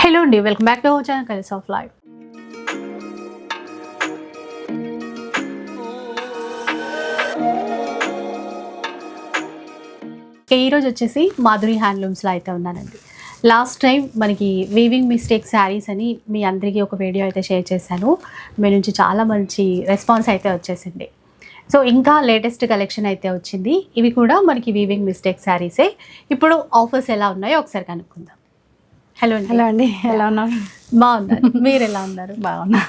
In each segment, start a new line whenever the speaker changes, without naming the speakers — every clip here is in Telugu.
హలో అండి, welcome back to our channel colours of life. ఈరోజు వచ్చేసి మాధురి హ్యాండ్లూమ్స్లో అయితే ఉన్నానండి. లాస్ట్ టైం మనకి వీవింగ్ మిస్టేక్ శారీస్ అని మీ అందరికీ ఒక వీడియో అయితే షేర్ చేశాను. మీ నుంచి చాలా మంచి రెస్పాన్స్ అయితే వచ్చేసింది. సో ఇంకా లేటెస్ట్ కలెక్షన్ అయితే వచ్చింది. ఇవి కూడా మనకి వీవింగ్ మిస్టేక్ శారీసే. ఇప్పుడు ఆఫర్స్ ఎలా ఉన్నాయో ఒకసారి కనుక్కుందాం. హలో
అండి, ఎలా ఉన్నారు?
బాగున్నారు. మీరు ఎలా ఉన్నారు?
బాగున్నా.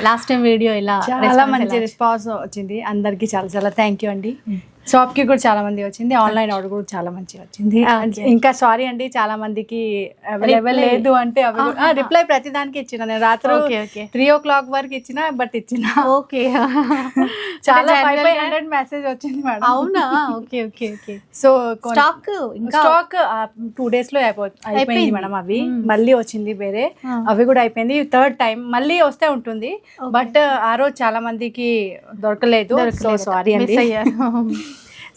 లాస్ట్ టైం వీడియో ఇలా
చాలా మంచి రెస్పాన్స్ వచ్చింది. అందరికి చాలా చాలా థ్యాంక్ యూ అండి. షాప్కి కూడా చాలా మంది వచ్చింది, ఆన్లైన్ ఆర్డర్ కూడా చాలా మంచిగా వచ్చింది. ఇంకా సారీ అండి, చాలా మందికి అవైలబుల్ లేదు అంటే రిప్లై ప్రతి దానికి ఇచ్చిన. నేను రాత్రి 3 o'clock వరకు ఇచ్చిన, బట్ ఇచ్చిన.
ఓకే,
చాలా 500 మెసేజ్ వచ్చింది మేడం.
అవునా? Okay okay okay.
So
stock
2 days లో అయిపోయింది మేడం. అవి మళ్ళీ వచ్చింది వేరే, అవి కూడా అయిపోయింది. 3rd time మళ్ళీ వస్తే ఉంటుంది, బట్ ఆ రోజు చాలా మందికి దొరకలేదు. సో సారీ అండి.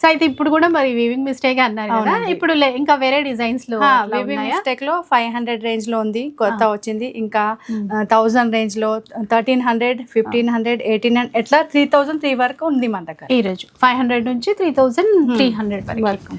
సో అయితే ఇప్పుడు కూడా మరి వీవింగ్ మిస్టేక్ అన్నారు కదా, ఇప్పుడు ఇంకా వేరే డిజైన్స్ లో
వీవింగ్ మిస్టేక్ లో 500 రేంజ్ లో ఉంది, కొత్త వచ్చింది. ఇంకా 1000 రేంజ్ లో 1300, 1500, 1800 ఎట్లా 3003 వరకు ఉంది మన దగ్గర.
ఈ రోజు 500 నుంచి 3300 వరకు.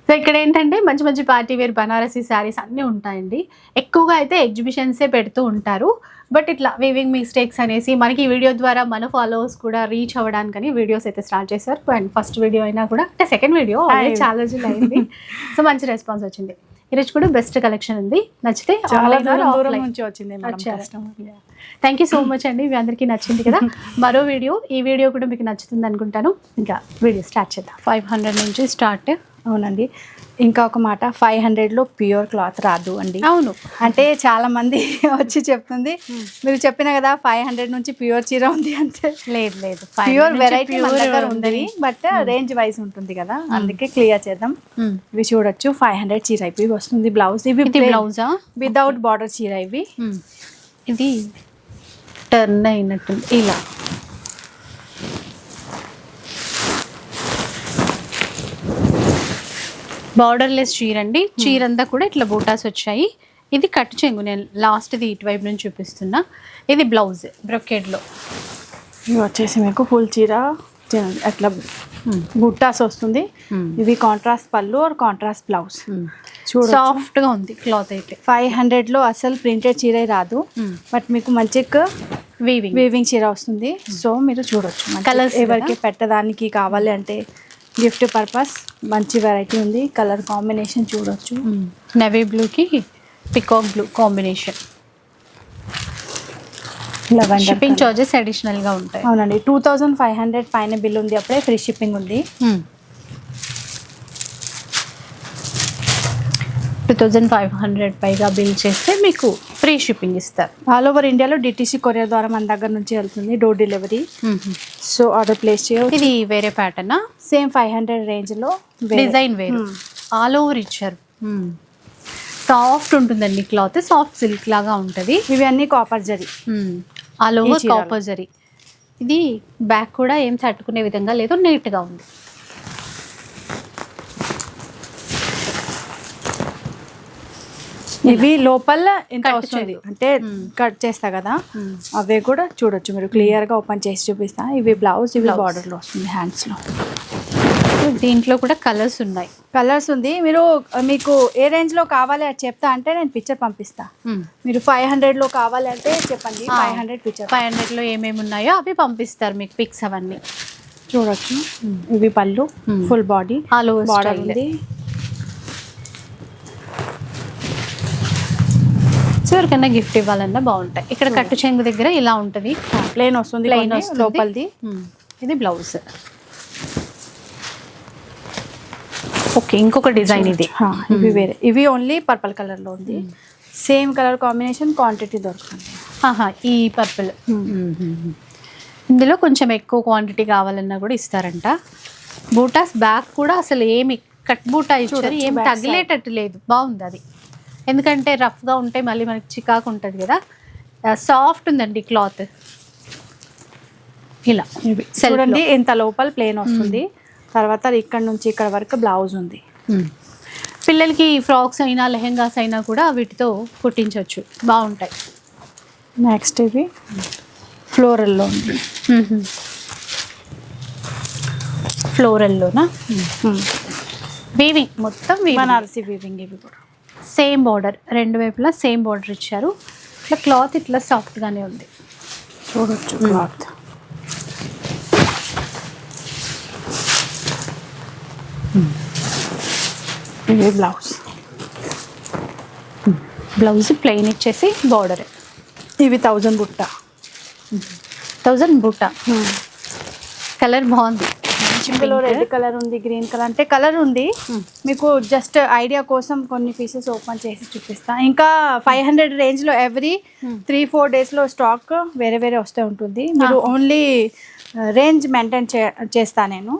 సో ఇక్కడ ఏంటంటే మంచి మంచి పార్టీ వేర్ బనారసీ శారీస్ అన్నీ ఉంటాయండి. ఎక్కువగా అయితే ఎగ్జిబిషన్సే పెడుతూ ఉంటారు. బట్ ఇట్లా వీవింగ్ మిస్టేక్స్ అనేసి మనకి ఈ వీడియో ద్వారా మన ఫాలోవర్స్ కూడా రీచ్ అవ్వడానికని వీడియోస్ అయితే స్టార్ట్ చేశారు. అండ్ ఫస్ట్ వీడియో అయినా కూడా అంటే సెకండ్ వీడియో చాలా రోజులు అయింది. సో మంచి రెస్పాన్స్ వచ్చింది. ఈరోజు కూడా బెస్ట్ కలెక్షన్ ఉంది. నచ్చితే
చాలా దూరం నుంచి వచ్చింది.
థ్యాంక్ యూ సో మచ్ అండి. మీ అందరికీ నచ్చింది కదా. మరో వీడియో, ఈ వీడియో కూడా మీకు నచ్చుతుంది అనుకుంటాను. ఇంకా వీడియో స్టార్ట్ చేద్దాం. 500 నుంచి స్టార్ట్.
అవునండి. ఇంకా ఒక మాట, 500లో ప్యూర్ క్లాత్ రాదు అండి.
అవును,
అంటే చాలా మంది వచ్చి చెప్తుంది, మీరు చెప్పిన కదా 500 నుంచి ప్యూర్ చీర ఉంది అంటే.
లేదు,
ప్యూర్ వెరైటీ ఉంది, బట్ రేంజ్ వైజ్ ఉంటుంది కదా, అందుకే క్లియర్ చేద్దాం. ఇవి చూడొచ్చు, 500 చీర ఇవి వస్తుంది. బ్లౌజ్ ఇవి
బ్లౌజా
వితౌట్ బార్డర్ చీర. ఇవి
ఇది టర్న్ అయినట్టుంది ఇలా. బార్డర్లెస్ చీర అండి. చీర అంతా కూడా ఇట్లా బూటాస్ వచ్చాయి. ఇది కట్ చెంగు, నేను లాస్ట్ది ఇటువైపు నుంచి చూపిస్తున్నా. ఇది బ్లౌజ్ బ్రొకేడ్లో.
ఇవి వచ్చేసి మీకు ఫుల్ చీర అట్లా బుట్టాస్ వస్తుంది. ఇవి కాంట్రాస్ట్ పళ్ళు ఆర్ కాంట్రాస్ట్ బ్లౌజ్.
సాఫ్ట్గా ఉంది క్లాత్ అయితే.
500లో అసలు ప్రింటెడ్ చీర రాదు, బట్ మీకు మంచి వీవింగ్ చీర వస్తుంది. సో మీరు చూడొచ్చు. కలర్స్ ఎవరికి పెట్టడానికి కావాలి అంటే గిఫ్ట్ పర్పస్ మంచి వెరైటీ ఉంది. కలర్ కాంబినేషన్ చూడొచ్చు.
నేవీ బ్లూకి peacock blue combination. Shipping charges additional గా ఉంటాయి.
అవునండి, 2500 పైన బిల్ ఉంది. అప్పుడే ఫ్రీ షిప్పింగ్ ఉంది.
2500 పైగా బిల్ చేస్తే మీకు ఫ్రీ షిప్పింగ్ ఇస్తారు.
ఆల్ ఓవర్ ఇండియాలో డిటిసి కొరియర్ ద్వారా మన దగ్గర నుంచి వెళ్తుంది, door delivery. So order place చేయవచ్చు.
ఇది వేరే ప్యాటర్న్,
సేమ్ 500 రేంజ్ లో
డిజైన్ వేరు. ఆల్ ఓవర్ ఇచ్చారు. సాఫ్ట్ ఉంటుందండి క్లాత్, సాఫ్ట్ సిల్క్ లాగా ఉంటుంది.
ఇవి అన్ని copper zari,
all over copper zari. ఇది బ్యాక్ కూడా ఏం తట్టుకునే విధంగా లేదు, నీట్గా ఉంది.
ఇవి లోపల ఇంత వస్తుంది అంటే కట్ చేస్తా కదా, అవే కూడా చూడొచ్చు మీరు. క్లియర్ గా ఓపెన్ చేసి చూపిస్తా. ఇవి బ్లౌజ్, ఇవి బార్డర్ లో వస్తుంది హ్యాండ్స్ లో.
దీంట్లో కూడా కలర్స్ ఉన్నాయి.
కలర్స్ ఉంది. మీరు మీకు ఏ రేంజ్ లో కావాలి అది చెప్తా అంటే నేను పిక్చర్ పంపిస్తా. మీరు 500లో కావాలి అంటే చెప్పండి, 500 పిక్చర్.
500లో ఏమేమి ఉన్నాయో అవి పంపిస్తారు మీకు, పిక్స్ అవన్నీ
చూడొచ్చు. ఇవి పళ్ళు, full body,
all over
border ఉంది.
ఎవరికైనా గిఫ్ట్ ఇవ్వాలన్నా బాగుంటాయి. ఇక్కడ కట్టు చెంగు దగ్గర ఇలా ఉంటుంది,
ప్లెయిన్ వస్తుంది,
ప్లెయిన్ వస్తుంది
లోపలిది.
ఇది బ్లౌజ్. ఓకే, ఇంకొక డిజైన్ ఇది.
ఇవి వేరే, ఇవి ఓన్లీ పర్పుల్ కలర్ లో ఉంది. సేమ్ కలర్ కాంబినేషన్ క్వాంటిటీ దొరుకుతుంది.
ఈ పర్పుల్. ఇందులో కొంచెం ఎక్కువ క్వాంటిటీ కావాలన్నా కూడా ఇస్తారంట. బూటాస్ బ్యాక్ కూడా అసలు ఏమి కట్ బూటా ఇచ్చారు, ఏమి తగిలేటట్టు లేదు. బాగుంది అది, ఎందుకంటే రఫ్గా ఉంటే మళ్ళీ మనకి చికాకు ఉంటుంది కదా. సాఫ్ట్ ఉందండి క్లాత్. ఇలా
చూడండి, ఇంత లోపల ప్లేన్ వస్తుంది. తర్వాత ఇక్కడ నుంచి ఇక్కడ వరకు బ్లౌజ్ ఉంది.
సో పిల్లలకి ఫ్రాక్స్ అయినా లెహెంగాస్ అయినా కూడా వీటితో కుట్టించవచ్చు, బాగుంటాయి.
నెక్స్ట్ ఇవి ఫ్లోరల్లో ఉంది.
ఫ్లోరల్లోనా? వీవింగ్ మొత్తం
బనారసి వీవింగ్. ఇవి కూడా
సేమ్ బార్డర్, రెండు వైపులా సేమ్ బార్డర్ ఇచ్చారు. ఇట్లా క్లాత్ ఇట్లా సాఫ్ట్గానే ఉంది,
చూడొచ్చు క్లాత్. ఇవి బ్లౌజ్.
బ్లౌజ్ ప్లెయిన్ ఇచ్చేసి బార్డర్.
ఇవి 1000 బుట్ట.
1000 బూట. కలర్ బాగుంది.
ఇందులో రెడ్ కలర్ ఉంది, గ్రీన్ కలర్, అంటే కలర్ ఉంది. మీకు జస్ట్ ఐడియా కోసం కొన్ని పీసెస్ ఓపెన్ చేసి చూపిస్తా. ఇంకా 500 రేంజ్లో ఎవ్రీ 3-4 డేస్లో స్టాక్ వేరే వేరే వస్తూ ఉంటుంది. మీరు ఓన్లీ రేంజ్ మెయింటైన్ చేస్తా నేను.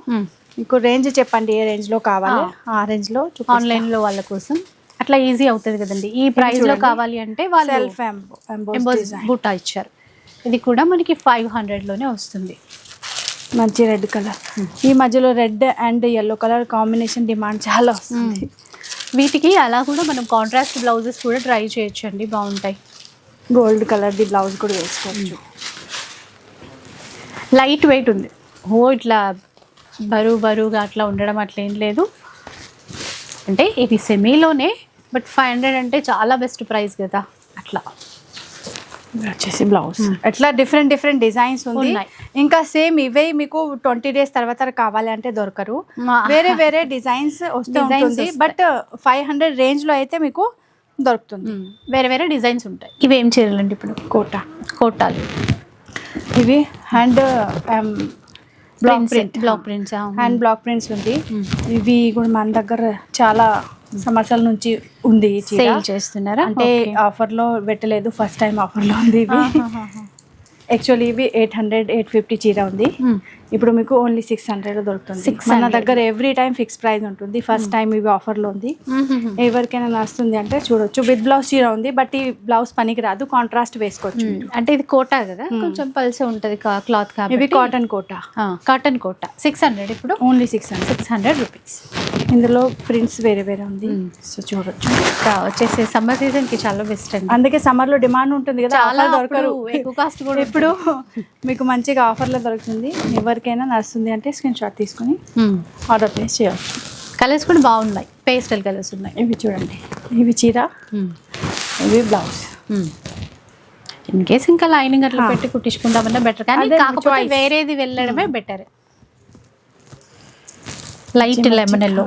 మీకు రేంజ్ చెప్పండి, ఏ రేంజ్లో కావాలి ఆ రేంజ్లో.
ఆన్లైన్లో వాళ్ళ కోసం అట్లా ఈజీ అవుతుంది కదండి. ఈ ప్రైస్లో కావాలి అంటే వాళ్ళు
సెల్ఫ్ ఎంబోస్
బూటా ఇచ్చారు. ఇది కూడా మనకి 500లోనే వస్తుంది.
మంచి రెడ్ కలర్. ఈ మధ్యలో red and yellow colour combination demand చాలా వస్తుంది.
వీటికి అలా కూడా మనం కాంట్రాస్ట్ బ్లౌజెస్ కూడా ట్రై చేయొచ్చు అండి, బాగుంటాయి.
గోల్డ్ కలర్ది బ్లౌజ్ కూడా వేసుకోవచ్చు.
లైట్ వెయిట్ ఉంది. ఇట్లా బరువుగా అట్లా ఉండడం అట్లా ఏం లేదు. అంటే ఇది సెమీలోనే, బట్ 500 అంటే చాలా బెస్ట్ ప్రైస్ కదా. అట్లా
వచ్చేసి బ్లౌజ్ అట్లా డిఫరెంట్ డిజైన్స్ ఉంది. ఇంకా సేమ్ ఇవే మీకు 20 డేస్ తర్వాత కావాలి అంటే దొరకరు. వేరే వేరే డిజైన్స్ వస్తుంది. బట్ 500 రేంజ్లో అయితే మీకు దొరుకుతుంది.
వేరే వేరే డిజైన్స్ ఉంటాయి. ఇవి ఏం చీరలండి ఇప్పుడు? కోటాలు.
ఇవి hand block
prints
hand block prints ఉంది. ఇవి కూడా మన దగ్గర చాలా సంవత్సరాల నుంచి ఉంది.
సేల్ చేస్తున్నారా?
అంటే ఆఫర్లో పెట్టలేదు, ఫస్ట్ టైం ఆఫర్లో ఉంది. ఇవి యాక్చువల్లీ ఇవి 800-850 చీర ఉంది. ఇప్పుడు మీకు ఓన్లీ 600 దొరుకుతుంది. మన దగ్గర ఎవ్రీ టైం ఫిక్స్ ప్రైస్ ఉంటుంది. ఫస్ట్ టైం ఇవి ఆఫర్లో ఉంది. ఎవరికైనా నచ్చుతుంది అంటే చూడొచ్చు. విత్ బ్లౌజ్ చీర ఉంది, బట్ ఈ బ్లౌజ్ పనికి రాదు, కాంట్రాస్ట్ వేసుకోవచ్చు.
అంటే ఇది కోటా కదా, కొంచెం పల్సే ఉంటుంది క్లాత్ కాబట్టి.
ఇవి కాటన్ కోటా.
600 ఇప్పుడు
ఓన్లీ 600
రూపీస్.
ఇందులో ప్రింట్స్ వేరే వేరే ఉంది. సో చూడొచ్చు.
వచ్చేసి సమ్మర్ సీజన్ కి చాలా బెస్ట్ అండి.
అందుకే సమ్మర్ లో డిమాండ్ ఉంటుంది కదా,
చాలా
దొరకరు,
ఎక్కువ కాస్ట్ కూడా.
ఇప్పుడు మీకు మంచిగా ఆఫర్లో దొరుకుతుంది. ఎవరికైనా నచ్చుతుంది అంటే స్క్రీన్ షాట్ తీసుకుని ఆర్డర్ ప్లేస్ చేయవచ్చు.
కలర్స్ కూడా బాగున్నాయి, పేస్టల్ కలర్స్ ఉన్నాయి.
ఇవి చూడండి, ఇవి చీర, ఇవి బ్లౌజ్.
ఇన్ కేస్ ఇంకా లైనింగ్ అట్లా పెట్టి కుట్టించుకుంటామన్నా బెటర్, కానీ కాకపోతే వేరేది వెళ్ళడమే better. Light lemon yellow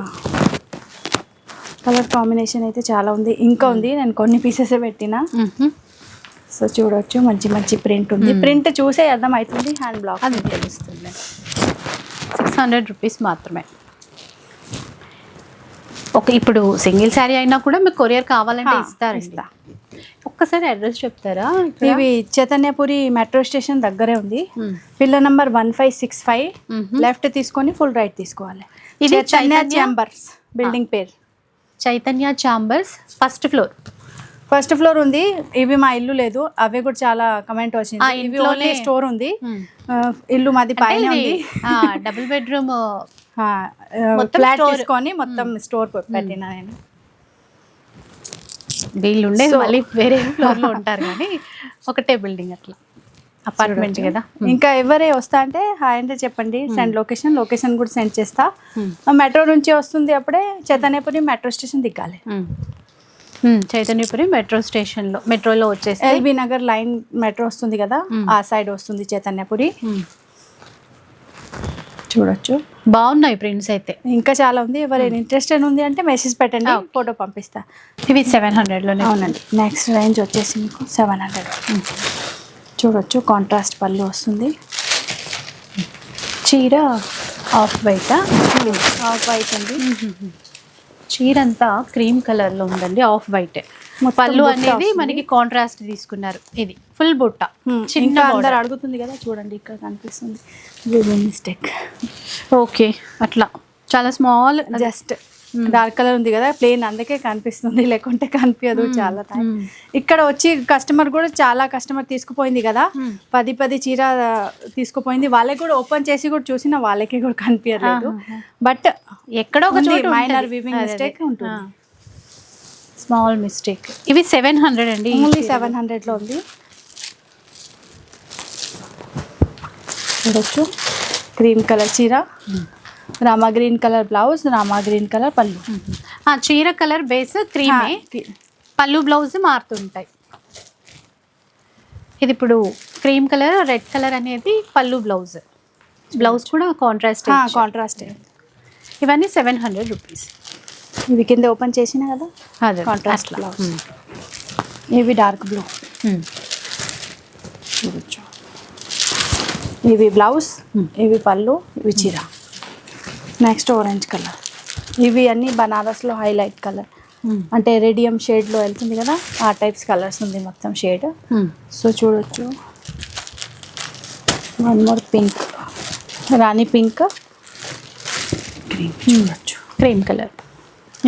colour combination అయితే చాలా ఉంది. ఇంకా ఉంది, నేను కొన్ని పీసెస్ పెట్టినా. సో చూడొచ్చు, మంచి ప్రింట్ ఉంది. ప్రింట్ చూసే అర్థం అవుతుంది, హ్యాండ్ బ్లాక్
అది తెలుస్తుంది. 600 రూపీస్ మాత్రమే. ఓకే, ఇప్పుడు సింగిల్ శారీ అయినా కూడా మీకు కొరియర్ కావాలంటే ఇస్తా. ఒక్కసారి అడ్రస్ చెప్తారా?
ఇవి చైతన్యపురి మెట్రో స్టేషన్ దగ్గరే ఉంది. Pillar number 1565. లెఫ్ట్ తీసుకొని ఫుల్ రైట్ తీసుకోవాలి. ఇది చైతన్య ఛాంబర్స్ బిల్డింగ్ పేరు.
చైతన్య ఛాంబర్స్ ఫస్ట్ ఫ్లోర్
ఉంది. ఇవి మా ఇల్లు లేదు, అవి కూడా చాలా కమెంట్ వచ్చింది. ఇవి ఓన్లీ స్టోర్ ఉంది. ఇల్లు మాది పైన ఉంది.
డబుల్ బెడ్రూమ్
ఫ్లాట్ తీసుకొని మొత్తం స్టోర్ పెట్టినా నేను.
వీళ్ళు ఉండేది మళ్ళీ వేరే ఫ్లోర్ లో ఉంటారు, కానీ ఒకటే బిల్డింగ్ అట్లా అపార్ట్మెంట్ కదా.
ఇంకా ఎవరే వస్తా అంటే హాయ్ అంటే చెప్పండి, సెండ్ లొకేషన్ కూడా సెండ్ చేస్తా. మెట్రో నుంచి వస్తుంది, అప్పుడే చైతన్యపురి మెట్రో స్టేషన్ దిగాలి.
చైతన్యపురి మెట్రోలో వచ్చేసి
ఎల్బీ నగర్ లైన్ మెట్రో వస్తుంది కదా, ఆ సైడ్ వస్తుంది చైతన్యపురి. చూడొచ్చు,
బాగున్నాయి ప్రింట్స్ అయితే.
ఇంకా చాలా ఉంది. ఎవరైనా ఇంట్రెస్టెడ్ ఉంది అంటే మెసేజ్ పెట్టండి, ఫోటో పంపిస్తా.
ఇవి 700లోనే.
అవునండి. నెక్స్ట్ రేంజ్ వచ్చేసి మీకు 700. చూడొచ్చు, కాంట్రాస్ట్ పళ్ళు వస్తుంది.
చీర ఆఫ్ వైట్
అండి.
చీర అంతా క్రీమ్ కలర్ లో ఉందండి, ఆఫ్ వైట్. పళ్ళు అనేది మనకి కాంట్రాస్ట్ తీసుకున్నారు. ఇది ఫుల్ బుట్ట, చిన్న
అందరు అడుగుతుంది కదా, చూడండి ఇక్కడ కనిపిస్తుంది. మిస్టేక్.
ఓకే, అట్లా చాలా స్మాల్,
జస్ట్ డార్క్ కలర్ ఉంది కదా ప్లెయిన్, అందుకే కనిపిస్తుంది, లేకుంటే కనిపించదు. చాలా టైం ఇక్కడ వచ్చి చాలా కస్టమర్ తీసుకుపోయింది కదా, 10 చీర తీసుకుపోయింది. వాళ్ళకి కూడా ఓపెన్ చేసి కూడా చూసిన వాళ్ళకి కూడా కనిపించలేదు. బట్
ఎక్కడో ఒక చోట
మైనర్ వీవింగ్ మిస్టేక్ ఉంటుంది.
Small mistake. ఇవి 700 అండి.
ఓన్లీ 700లో ఉంది. చూడొచ్చు క్రీమ్ కలర్ చీర, Rama green colour blouse, Rama green colour పళ్ళు.
చీర కలర్ బేస్ క్రీమే, పళ్ళు బ్లౌజ్ మారుతుంటాయి. ఇది ఇప్పుడు క్రీమ్ కలర్, రెడ్ కలర్ అనేది పళ్ళు బ్లౌజ్. బ్లౌజ్ కూడా కాంట్రాస్ట్. ఇవన్నీ 700 రూపీస్.
ఇవి కింద ఓపెన్ చేసినా కదా
అదే
కాంట్రాస్ట్ బ్లౌజ్. ఇవి డార్క్ బ్లూ. చూడొచ్చు ఇవి బ్లౌజ్, ఇవి పళ్ళు, ఇవి చీర. Next orange colour. ఇవి అన్ని బనారస్లో హైలైట్ కలర్, అంటే రేడియం షేడ్లో వెళ్తుంది కదా ఆ టైప్స్ కలర్స్ ఉంది మొత్తం షేడ్. సో చూడొచ్చు. వన్ మోర్ పింక్, రాణి పింక్, గ్రీన్. చూడొచ్చు
క్రీమ్ కలర్.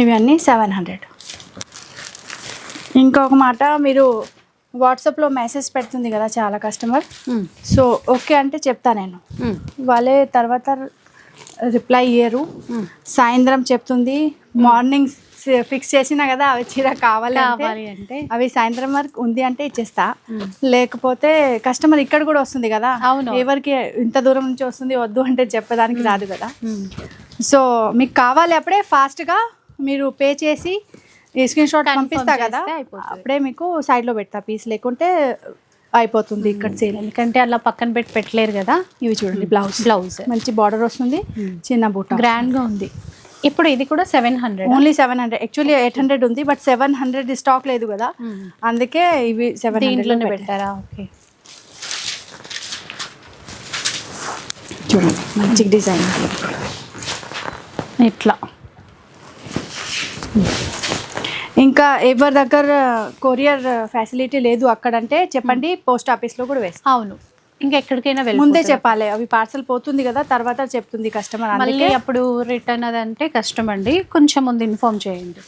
ఇవి అన్నీ 700. ఇంకొక మాట, మీరు వాట్సాప్లో మెసేజ్ పెడుతుంది కదా చాలా కస్టమర్. సో ఓకే అంటే చెప్తా నేను, వాళ్ళే తర్వాత రిప్లై ఇయ్యరు. సాయంత్రం చెప్తుంది, మార్నింగ్ ఫిక్స్ చేసినా కదా అవి చీర కావాలి అంటే అవి సాయంత్రం వరకు ఉంది అంటే ఇచ్చేస్తా. లేకపోతే కస్టమర్ ఇక్కడ కూడా వస్తుంది కదా, ఎవరికి ఇంత దూరం నుంచి వస్తుంది వద్దు అంటే చెప్పడానికి రాదు కదా. సో మీకు కావాలి అప్పుడే ఫాస్ట్గా మీరు పే చేసి ఈ స్క్రీన్ షాట్ పంపిస్తా కదా, అప్పుడే మీకు సైడ్లో పెడతా పీస్, లేకుంటే అయిపోతుంది ఇక్కడ సేల్.
ఎందుకంటే అలా పక్కన పెట్టలేరు కదా.
ఇవి చూడండి బ్లౌజ్ మంచి బార్డర్ వస్తుంది, చిన్న బూట,
గ్రాండ్గా ఉంది. ఇప్పుడు ఇది కూడా 700.
ఓన్లీ 700. యాక్చువల్లీ 800 ఉంది, బట్ 700 స్టాక్ లేదు కదా, అందుకే ఇవి 700
పెట్టారా. ఓకే
చూడండి మంచి డిజైన్
ఇట్లా.
ఇంకా ఎవరి దగ్గర కొరియర్ ఫెసిలిటీ లేదు అక్కడంటే చెప్పండి, పోస్ట్ ఆఫీస్లో కూడా వేస్తాం.
అవును, ఇంకా ఎక్కడికైనా
ముందే చెప్పాలి, అవి పార్సల్ పోతుంది కదా తర్వాత చెప్తుంది కస్టమర్,
మళ్ళీ అప్పుడు రిటర్న్ అదంటే కష్టం అండి, కొంచెం ముందు ఇన్ఫార్మ్ చేయండి.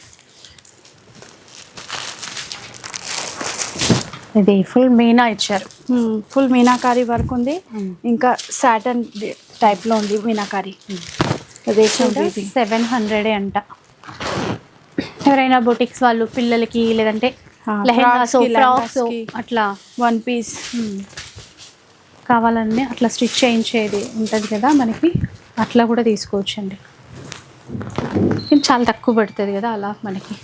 ఇది ఫుల్ మీనా ఇచ్చారు,
ఫుల్ మీనాకారి వర్క్ ఉంది. ఇంకా సాటన్ టైప్లో ఉంది మీనాకారి.
700 అంట. ఎవరైనా బొటిక్స్ వాళ్ళు పిల్లలకి లేదంటే లెహెంగాస్, ఫ్రాక్స్ అట్లా
వన్ పీస్
కావాలని అట్లా స్టిచ్ చేయించేది ఉంటుంది కదా మనకి, అట్లా కూడా తీసుకోవచ్చండి. ఇది చాలా తక్కువ పడుతుంది కదా అలా మనకి.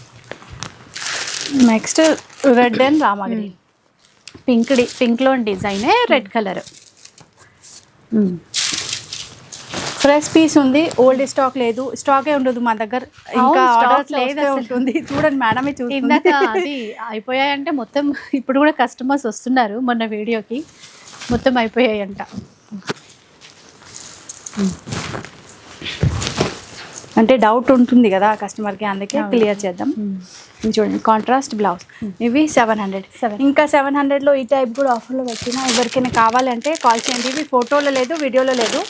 Next red and Rama green,
పింక్లో డిజైనే రెడ్ కలర్.
ఫ్రెష్ పీస్ ఉంది, ఓల్డ్ స్టాక్ లేదు, స్టాకే ఉండదు మా దగ్గర. ఇంకా ఆర్డర్స్ లేదు ఉంటుంది. చూడండి మేడమే చూస్తుంది.
ఇందాక అది అయిపోయాయంటే మొత్తం ఇప్పుడు కూడా కస్టమర్స్ వస్తున్నారు, మొన్న వీడియోకి మొత్తం అయిపోయాయంట.
అంటే డౌట్ ఉంటుంది కదా కస్టమర్కి, అందుకే క్లియర్ చేద్దాం. చూడండి కాంట్రాస్ట్ బ్లౌజ్, ఇవి 700. ఇంకా 700లో ఈ టైప్ కూడా ఆఫర్లో వచ్చిన, ఎవరికైనా కావాలంటే కాల్ చేయండి. ఇవి ఫోటోలో లేదు, వీడియోలో లేదు,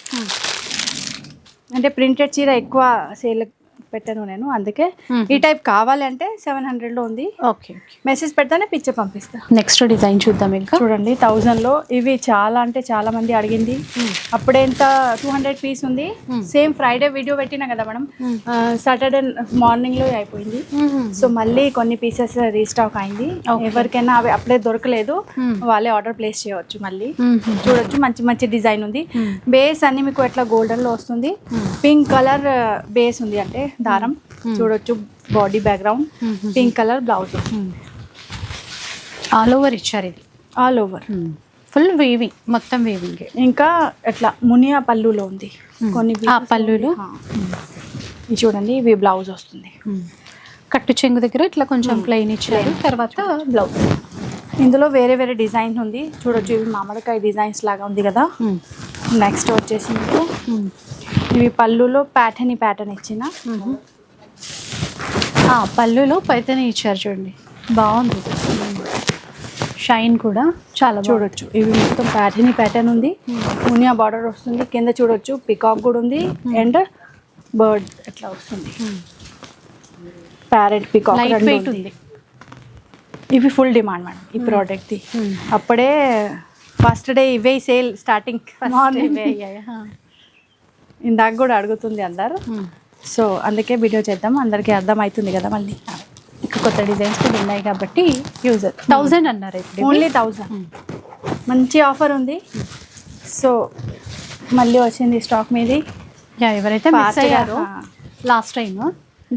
అంటే ప్రింటెడ్ చీర ఎక్కువ సేల్ పెట్టాను నేను, అందుకే ఈ టైప్ కావాలంటే 700లో ఉంది.
ఓకే,
మెసేజ్ పెడతానే పిక్చర్ పంపిస్తా.
నెక్స్ట్ డిజైన్ చూద్దాం. ఇంకా
చూడండి 1000లో ఇవి చాలా అంటే చాలా మంది అడిగింది. అప్పుడే ఎంత 200 పీస్ ఉంది. సేమ్ ఫ్రైడే వీడియో పెట్టినా కదా మేడం, సాటర్డే మార్నింగ్లో అయిపోయింది. సో మళ్ళీ కొన్ని పీసెస్ రీస్టాక్ అయింది. ఎవరికైనా అవి అప్పుడే దొరకలేదు, వాళ్ళే ఆర్డర్ ప్లేస్ చేయవచ్చు. మళ్ళీ చూడొచ్చు మంచి మంచి డిజైన్ ఉంది. బేస్ అన్ని మీకు ఎట్లా గోల్డెన్ లో వస్తుంది, పింక్ కలర్ బేస్ ఉంది, అంటే దారం. చూడొచ్చు body background, pink colour blouse,
all over ఇచ్చారు. ఇది
ఆల్ ఓవర్
ఫుల్ వీవింగ్, మొత్తం వీవింగ్.
ఇంకా ఎట్లా మునియా పళ్ళులో ఉంది కొన్ని
పళ్ళులు.
చూడండి ఇవి బ్లౌజ్ వస్తుంది,
కట్టు చెంగు దగ్గర ఇట్లా కొంచెం ప్లెయిన్ ఇచ్చారు, తర్వాత బ్లౌజ్.
ఇందులో వేరే వేరే డిజైన్ ఉంది. చూడొచ్చు ఇవి మామిడికాయ డిజైన్స్ లాగా ఉంది కదా. నెక్స్ట్ వచ్చేసి మీకు ఇవి పళ్ళులో ప్యాటర్న్ ఇచ్చిన,
పళ్ళులో పైతని ఇచ్చారు. చూడండి బాగుంది, షైన్ కూడా చాలా.
చూడొచ్చు ఇవి మొత్తం ప్యాటర్న్ ఉంది, మునియా బార్డర్ వస్తుంది. కింద చూడొచ్చు పికాక్ కూడా ఉంది, అండ్ బర్డ్ ఎట్లా వస్తుంది, ప్యారెట్ పికాక్ ఉంది. ఇవి ఫుల్ డిమాండ్ మేడం ఈ ప్రోడక్ట్ది. అప్పుడే ఫస్ట్ డే ఇవే సేల్ స్టార్టింగ్, మార్నింగ్ ఇందాక కూడా అడుగుతుంది అందరు. సో అందుకే వీడియో చేద్దాం, అందరికీ అర్థం అవుతుంది కదా మళ్ళీ.
ఇంకా కొత్త డిజైన్స్ కూడా ఉన్నాయి కాబట్టి యూజ్ 1000 అన్నారు ఇప్పుడు
ఓన్లీ 1000. మంచి ఆఫర్ ఉంది. సో మళ్ళీ వచ్చింది స్టాక్ మీది.
ఎవరైతే మిస్ అయ్యారో లాస్ట్ టైం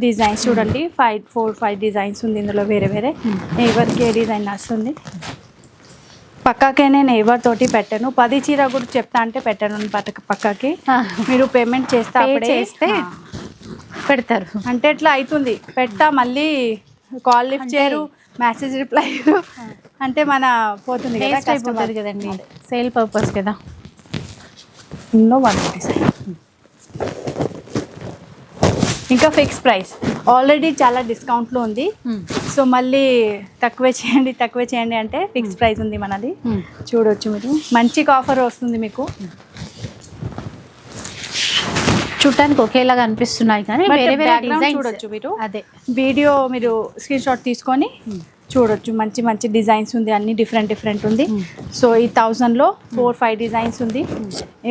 డిజైన్స్ చూడండి, 4-5 డిజైన్స్ ఉంది ఇందులో వేరే వేరే. ఎవరికి ఏ డిజైన్ వస్తుంది పక్కాకే నేను ఎవరితోటి పెట్టాను. 10 చీర కూడా చెప్తా అంటే పెట్టాను పక్కకి. మీరు పేమెంట్ చేస్తే అప్పుడే
చేస్తే పెడతారు.
అంటే ఎట్లా అవుతుంది, పెడతా మళ్ళీ కాల్ లిఫ్ట్ చేయరు, మెసేజ్ రిప్లై అంటే మన పోతుంది కదా,
వేస్ట్ అయిపోతుంది కదండి, సేల్ పర్పస్ కదా.
ఇందులో 150. ఇంకా ఫిక్స్ ప్రైస్, ఆల్రెడీ చాలా డిస్కౌంట్లో ఉంది. సో మళ్ళీ తక్కువే చేయండి అంటే ఫిక్స్ ప్రైస్ ఉంది మనది. చూడొచ్చు మీరు, మంచి ఆఫర్ వస్తుంది మీకు.
చూడటానికి ఒకేలాగా అనిపిస్తున్నాయి కానీ వేరే వేరే డిజైన్
చూడొచ్చు మీరు.
అదే
వీడియో మీరు స్క్రీన్ షాట్ తీసుకొని చూడొచ్చు, మంచి మంచి డిజైన్స్ ఉంది, అన్ని డిఫరెంట్ ఉంది. సో ఈ 1000లో 4-5 డిజైన్స్ ఉంది.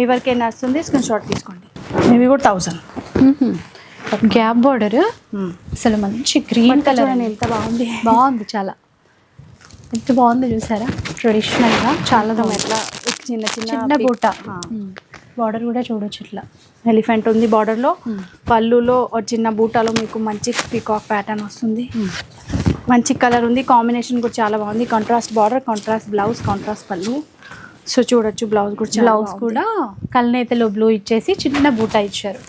ఎవరికైనా వస్తుంది స్క్రీన్ షాట్ తీసుకోండి. ఇవి కూడా 1000.
గ్యాప్ బోర్డర్ అసలు మంచి గ్రీన్ కలర్
ఎంత
బాగుంది చాలా, ఎంత బాగుంది చూసారా, ట్రెడిషనల్ గా చాలా
ఎట్లా చిన్న
చిన్న బూట. బార్డర్ కూడా చూడొచ్చు, ఇట్లా
ఎలిఫెంట్ ఉంది బార్డర్లో. పళ్ళులో చిన్న బూటాలో మీకు మంచి పీకాక్ ప్యాటర్న్ వస్తుంది. మంచి కలర్ ఉంది, కాంబినేషన్ కూడా చాలా బాగుంది. Contrast border, contrast blouse, contrast పళ్ళు. సో చూడొచ్చు బ్లౌజ్ కూడా,
బ్లౌజ్ కూడా కల్నేతలో బ్లూ ఇచ్చేసి చిన్న బూటా ఇచ్చారు.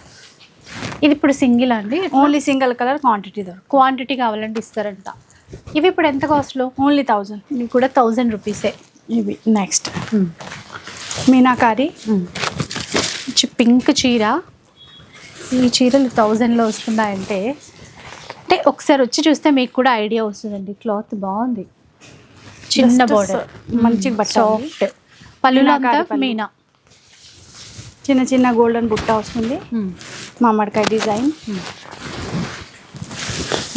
ఇది ఇప్పుడు సింగిల్ అండి,
only single colour quantity
quantity కావాలంటే ఇస్తారంట. ఇవి ఇప్పుడు ఎంత కాస్ట్లో?
ఓన్లీ 1000.
ఇవి కూడా 1000 రూపీసే.
ఇవి నెక్స్ట్ మీనాకారి
పింక్ చీర. ఈ చీరలు 1000లో వస్తున్నాయంటే అంటే ఒకసారి వచ్చి చూస్తే మీకు కూడా ఐడియా వస్తుందండి. క్లాత్ బాగుంది, చిన్న బోర్డర్,
మంచి
సాఫ్ట్ పళ్ళులో అంతా మీనా,
చిన్న చిన్న గోల్డెన్ బుట్ట వస్తుంది. మామిడికాయ డిజైన్,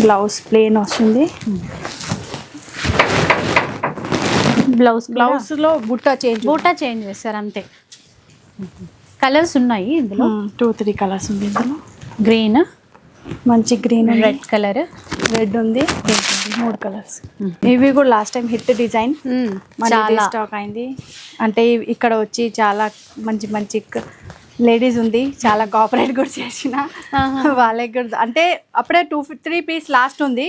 బ్లౌజ్ ప్లేన్ వస్తుంది. బ్లౌజ్లో బుట్ట
చేంజ్ చేస్తారు అంతే. కలర్స్ ఉన్నాయి ఇందులో,
2-3 కలర్స్ ఉంది ఇందులో.
గ్రీన్,
మంచి గ్రీన్,
రెడ్ కలర్,
రెడ్ ఉంది, 3 కలర్స్. ఇవి కూడా లాస్ట్ టైం హిట్ డిజైన్, చాలా స్టాక్ అయింది. అంటే ఇక్కడ వచ్చి చాలా మంచి లేడీస్ ఉంది, చాలా కోఆపరేట్ కూడా చేసిన వాళ్ళకి కూడా. అంటే అప్పుడే 2-3 పీస్ లాస్ట్ ఉంది,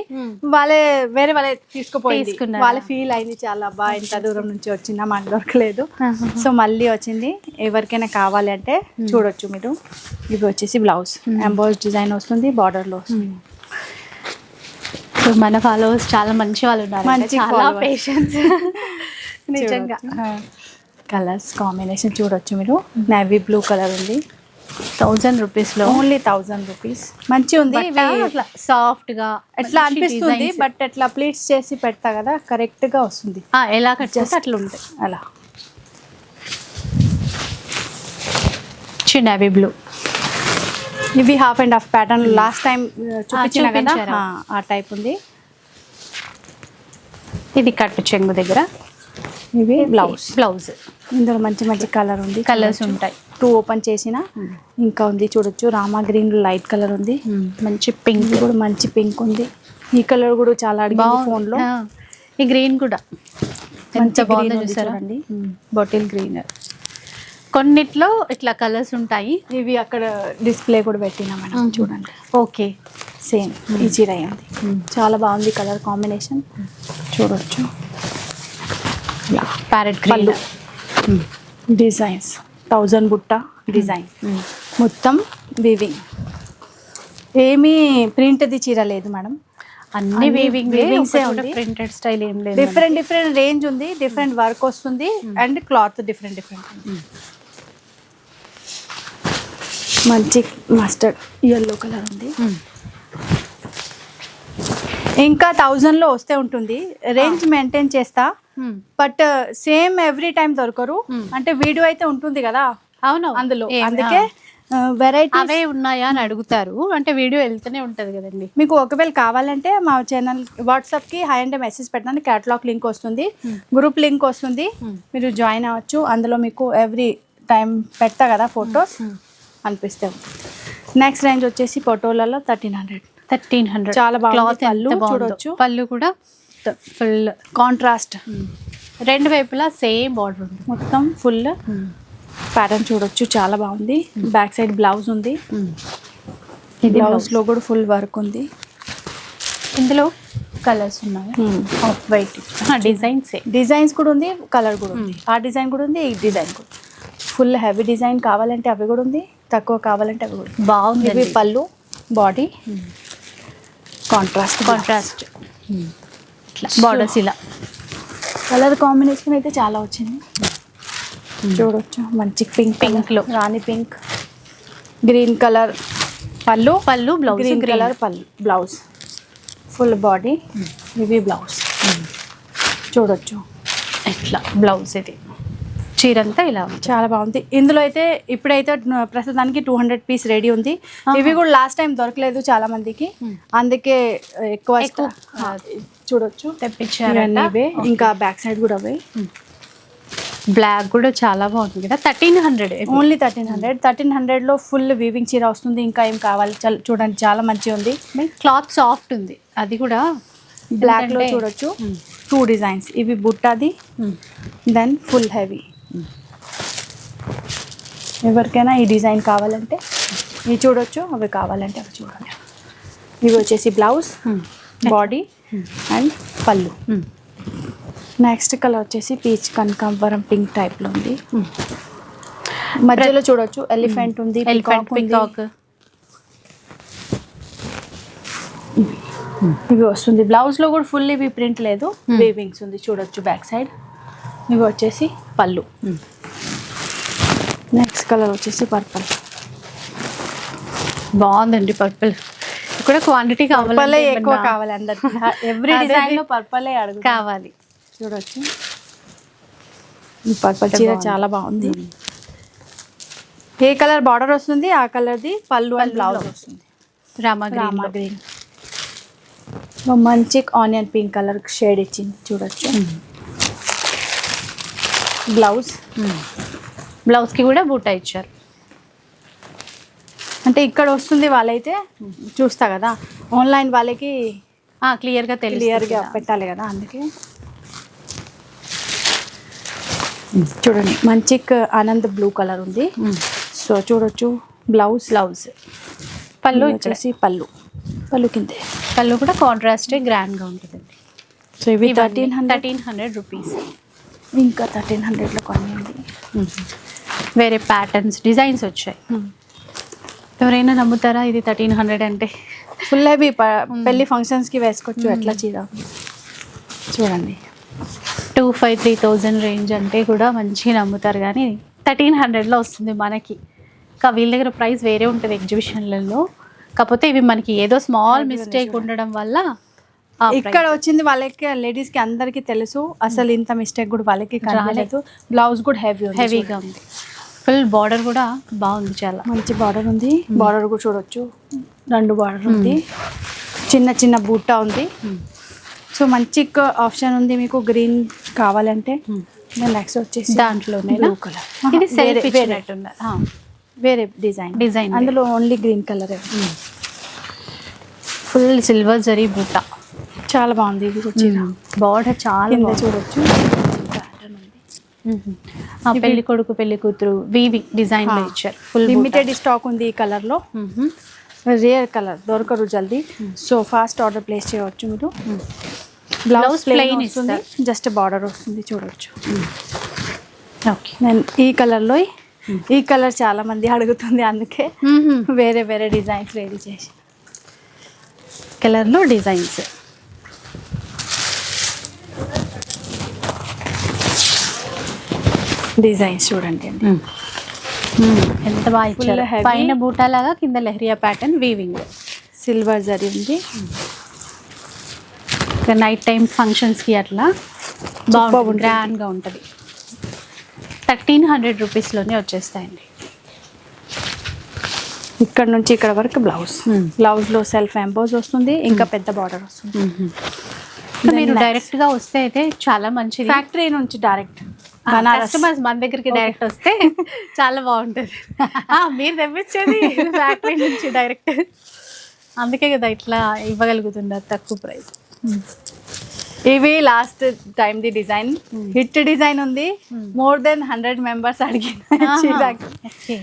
వేరే వాళ్ళే తీసుకుపోయింది. వాళ్ళ ఫీల్ అయింది చాలా, బాగా ఇంత దూరం నుంచి వచ్చిందా మాకు దొరకలేదు. సో మళ్ళీ వచ్చింది. ఎవరికైనా కావాలి అంటే చూడొచ్చు మీరు. ఇవి వచ్చేసి బ్లౌజ్ ఎంబోస్ డిజైన్ వస్తుంది, బార్డర్లో వస్తుంది.
మన ఫాలోవర్స్ చాలా మంచి వాళ్ళు ఉన్నారు,
మంచి
పేషెన్స్ నిజంగా.
కలర్స్ కాంబినేషన్ చూడొచ్చు మీరు. నేవీ బ్లూ కలర్ ఉంది,
1000 రూపీస్లో,
ఓన్లీ 1000 రూపీస్. మంచి ఉంది,
అట్లా సాఫ్ట్గా
ఎట్లా అనిపిస్తుంది. బట్ ఎట్లా ప్లీట్స్ చేసి పెడతా కదా, కరెక్ట్గా వస్తుంది.
ఎలా కట్ చేస్తే అట్లా ఉంటాయి.
అలా
నేవీ బ్లూ.
ఇవి half and half pattern last time చూపించిన కదా, ఆ టైప్ ఉంది.
ఇది కట్టు చెంగు దగ్గర.
ఇవి బ్లౌజ్. ఇందులో మంచి కలర్ ఉంది,
కలర్స్ ఉంటాయి.
2 ఓపెన్ చేసిన ఇంకా ఉంది చూడొచ్చు. రామా గ్రీన్ లైట్ కలర్ ఉంది,
మంచి పింక్
కూడా మంచి పింక్ ఉంది. ఈ కలర్ కూడా చాలా అడిగింది ఫోన్లో.
ఈ గ్రీన్ కూడా ఎంత బాగుందో చూసారండి, బాటిల్ గ్రీన్. కొన్నిట్లో ఇట్లా కలర్స్ ఉంటాయి.
ఇవి అక్కడ డిస్ప్లే కూడా పెట్టినా మేడం, చూడండి.
ఓకే,
సేమ్ ఈ చీర ఉంది, చాలా బాగుంది కలర్ కాంబినేషన్. చూడొచ్చు
ప్యారెట్ గ్రీన్
డిజైన్స్, 1000 బుట్ట డిజైన్, మొత్తం వీవింగ్. ఏమీ ప్రింట్ది చీర లేదు మేడం,
అన్ని వీవింగ్ ప్రింటెడ్ స్టైల్ ఏం లేదు.
డిఫరెంట్ రేంజ్ ఉంది, డిఫరెంట్ వర్క్ వస్తుంది, అండ్ క్లాత్ డిఫరెంట్. మంచి మస్టర్డ్ yellow కలర్ ఉంది. ఇంకా 1000లో వస్తే ఉంటుంది. రేంజ్ మెయింటైన్ చేస్తా, బట్ సేమ్ ఎవ్రీ టైం దొరకరు. అంటే వీడియో అయితే ఉంటుంది కదా,
అవును,
అందులో అందుకే వెరైటీ
అవే ఉన్నాయా అని అడుగుతారు. అంటే వీడియో వెళ్తూనే ఉంటుంది కదండి.
మీకు ఒకవేళ కావాలంటే మా ఛానల్ వాట్సాప్కి హాయ్ అంటే మెసేజ్ పెట్టడానికి క్యాటలాగ్ లింక్ వస్తుంది, గ్రూప్ లింక్ వస్తుంది, మీరు జాయిన్ అవ్వచ్చు. అందులో మీకు ఎవ్రీ టైం పెడతా కదా ఫొటోస్, అనిపిస్తాయి. నెక్స్ట్ రేంజ్ వచ్చేసి ఫోటోలలో 1300.
1300.
చాలా బాగుంది.
క్లాత్
పళ్ళు
ఎంత బాగుందో.
చూడొచ్చు.
పళ్ళు కూడా ఫుల్
కాంట్రాస్ట్
రెండు వైపులా సేమ్ బార్డర్ ఉంది.
మొత్తం ఫుల్ ప్యాటర్న్ చూడొచ్చు, చాలా బాగుంది. బ్యాక్ సైడ్ బ్లౌజ్ ఉంది.
ఇది
బ్లౌజ్ లో కూడా ఫుల్ వర్క్ ఉంది.
ఇందులో కలర్స్ ఉన్నాయి. ఆఫ్ వైట్ డిజైన్స్
డిజైన్స్ కూడా ఉంది, కలర్ కూడా ఉంది. ఆ డిజైన్ కూడా ఉంది, ఈ డిజైన్ కూడా. ఫుల్ హెవీ డిజైన్ కావాలంటే అవి కూడా ఉంది, తక్కువ కావాలంటే అవి కూడా.
బాగుంది.
ఇవి పళ్ళు, బాడీ కాంట్రాస్ట్
ఇట్లా బార్డర్స్ ఇలా
కలర్ కాంబినేషన్ అయితే చాలా వచ్చింది. చూడొచ్చు, మంచి పింక్
పింక్ లో
రాణి పింక్, గ్రీన్ కలర్ పళ్ళు,
బ్లౌజ్
గ్రీన్ కలర్ పళ్ళు, బ్లౌజ్ ఫుల్ బాడీ. ఇవి బ్లౌజ్ చూడొచ్చు,
ఇట్లా బ్లౌజ్. ఇది చీరంతా ఇలా
చాలా బాగుంది. ఇందులో అయితే ఇప్పుడైతే ప్రస్తుతానికి 200 పీస్ రెడీ ఉంది. ఇవి కూడా లాస్ట్ టైం దొరకలేదు చాలా మందికి, అందుకే ఎక్కువ చూడొచ్చు
తెప్పించారు.
ఇవే. ఇంకా బ్యాక్ సైడ్ కూడా అవే.
బ్లాక్ కూడా చాలా బాగుంది కదా. 1300
ఓన్లీ 1300 లో ఫుల్ వీవింగ్ చీర వస్తుంది. ఇంకా ఏం కావాలి చూడండి, చాలా మంచిగా ఉంది.
క్లాత్ సాఫ్ట్ ఉంది. అది కూడా
బ్లాక్ లో చూడొచ్చు. 2 డిజైన్స్, ఇవి బుట్టాది, దెన్ ఫుల్ హెవీ. ఎవరికైనా ఈ డిజైన్ కావాలంటే ఇవి చూడొచ్చు, అవి కావాలంటే అవి చూడండి. ఇవి వచ్చేసి బ్లౌజ్, బాడీ అండ్ పళ్ళు. నెక్స్ట్ కలర్ వచ్చేసి పీచ్ కనకాంబరం పింక్ టైప్ లో ఉంది. మధ్యలో చూడొచ్చు ఎలిఫెంట్ ఉంది,
ఎలిఫెంట్ పికాక్.
ఇవి వస్తుంది. బ్లౌజ్ లో కూడా ఫుల్ ఇవి ప్రింట్ లేదు, వీవింగ్స్ ఉంది చూడొచ్చు బ్యాక్ సైడ్. ఇవి వచ్చేసి పళ్ళు. నెక్స్ట్ కలర్ వచ్చేసి పర్పుల్.
బాగుందండి పర్పుల్. ఇక్కడ క్వాంటిటీ
పర్పుల్ ఎక్కువ కావాలి అందరికి. ఎవ్రీ డిజైన్ లో పర్పుల్
కావాలి.
చూడొచ్చు, ఈ పర్పుల్ చీర చాలా బాగుంది. ఏ కలర్ బార్డర్ వస్తుంది ఆ కలర్ది పళ్ళు అండ్ బ్లౌజ్ వస్తుంది.
రామా
గ్రీన్ మంచి ఆనియన్ పింక్ కలర్ షేడ్ ఇచ్చింది చూడొచ్చు.
బ్లౌజ్ కి కూడా బూటా ఇచ్చారు.
అంటే ఇక్కడ వస్తుంది వాళ్ళైతే చూస్తా కదా, ఆన్లైన్ వాళ్ళకి
క్లియర్గా
పెట్టాలి కదా, అందుకే. చూడండి మంచి ఆనంద్ బ్లూ కలర్ ఉంది. సో చూడొచ్చు, బ్లౌజ్
పళ్ళు
వచ్చేసి పళ్ళు కింద
పళ్ళు కూడా కాంట్రాస్ట్ గ్రాండ్ గా ఉంటుందండి.
సో ఇవి
1300 రూపీస్.
ఇంకా 1300లో కొన్ని ఉంది.
వేరే ప్యాటర్న్స్ డిజైన్స్ వచ్చాయి. ఎవరైనా నమ్ముతారా ఇది 1300 అంటే?
ఫుల్ హెవీ పెళ్లి ఫంక్షన్స్కి వేసుకోవచ్చు ఎట్లా చీర. చూడండి
2500-3000 రేంజ్ అంటే కూడా మంచిగా నమ్ముతారు, కానీ 1300లో వస్తుంది మనకి. ఇంకా వీళ్ళ దగ్గర ప్రైస్ వేరే ఉంటుంది ఎగ్జిబిషన్లలో. కాకపోతే ఇవి మనకి ఏదో స్మాల్ మిస్టేక్ ఉండడం వల్ల
ఇక్కడ వచ్చింది వాళ్ళకి, లేడీస్కి అందరికీ తెలుసు. అసలు ఇంత మిస్టేక్ కూడా వాళ్ళకి రాలేదు. బ్లౌజ్ కూడా
హెవీగా ఉంది. ఫుల్ బార్డర్ కూడా బాగుంది, చాలా
మంచి బార్డర్ ఉంది. బార్డర్ కూడా చూడొచ్చు, 2 బార్డర్ ఉంది. చిన్న చిన్న బూటా ఉంది. సో మంచి ఆప్షన్ ఉంది మీకు గ్రీన్ కావాలంటే. నెక్స్ట్ వచ్చేసి
దాంట్లోనే
బ్లూ కలర్.
ఇది సెల్ఫ్ ఇచ్చినట్టున్నారు,
వేరే డిజైన్ అందులో only green colour.
Full silver zari బూటా
చాలా బాగుంది. ఇది వచ్చిన
బార్డర్ చాలా
చూడొచ్చు.
పెళ్లి కొడుకు పెళ్లి కూతురు వీవింగ్ డిజైన్ ఇచ్చారు. ఫుల్
లిమిటెడ్ స్టాక్ ఉంది ఈ కలర్ లో. రేర్ కలర్ దొరకరు జల్దీ. సో ఫాస్ట్ ఆర్డర్ ప్లేస్ చేయవచ్చు మీరు. బ్లౌజ్ ప్లెయిన్ వస్తుంది, జస్ట్ బార్డర్ వస్తుంది చూడొచ్చు.
ఓకే,
నేను ఈ కలర్ చాలా మంది అడుగుతుంది, అందుకే వేరే వేరే డిజైన్స్ రెడీ చేసి
కలర్లో డిజైన్స్.
చూడండి అండి,
ఎంత బాగా ఇచ్చారు. పైన బూటా లాగా, కింద leheriya pattern weaving,
silver zari ఉంది.
నైట్ టైం ఫంక్షన్స్కి అట్లా బాగుంటుంది, గ్రాండ్గా ఉంటుంది. 1300 రూపీస్లోనే వచ్చేస్తాయండి.
ఇక్కడ నుంచి ఇక్కడ వరకు బ్లౌజ్లో సెల్ఫ్ ఎంబోజ్ వస్తుంది, ఇంకా పెద్ద బార్డర్ వస్తుంది.
మీరు డైరెక్ట్గా వస్తే అయితే చాలా మంచిది.
ఫ్యాక్టరీ నుంచి డైరెక్ట్
కస్టమర్స్ మన దగ్గరికి డైరెక్ట్ వస్తే చాలా బాగుంటుంది. మీరు తెప్పించేది ఫ్యాక్టరీ నుంచి డైరెక్ట్. అందుకే కదా ఇట్లా ఇవ్వగలుగుతున్నారు తక్కువ ప్రైస్.
ఇవి last time the design, hit design ఉంది. మోర్ దెన్ 100 మెంబర్స్ అడిగిన చీరకి.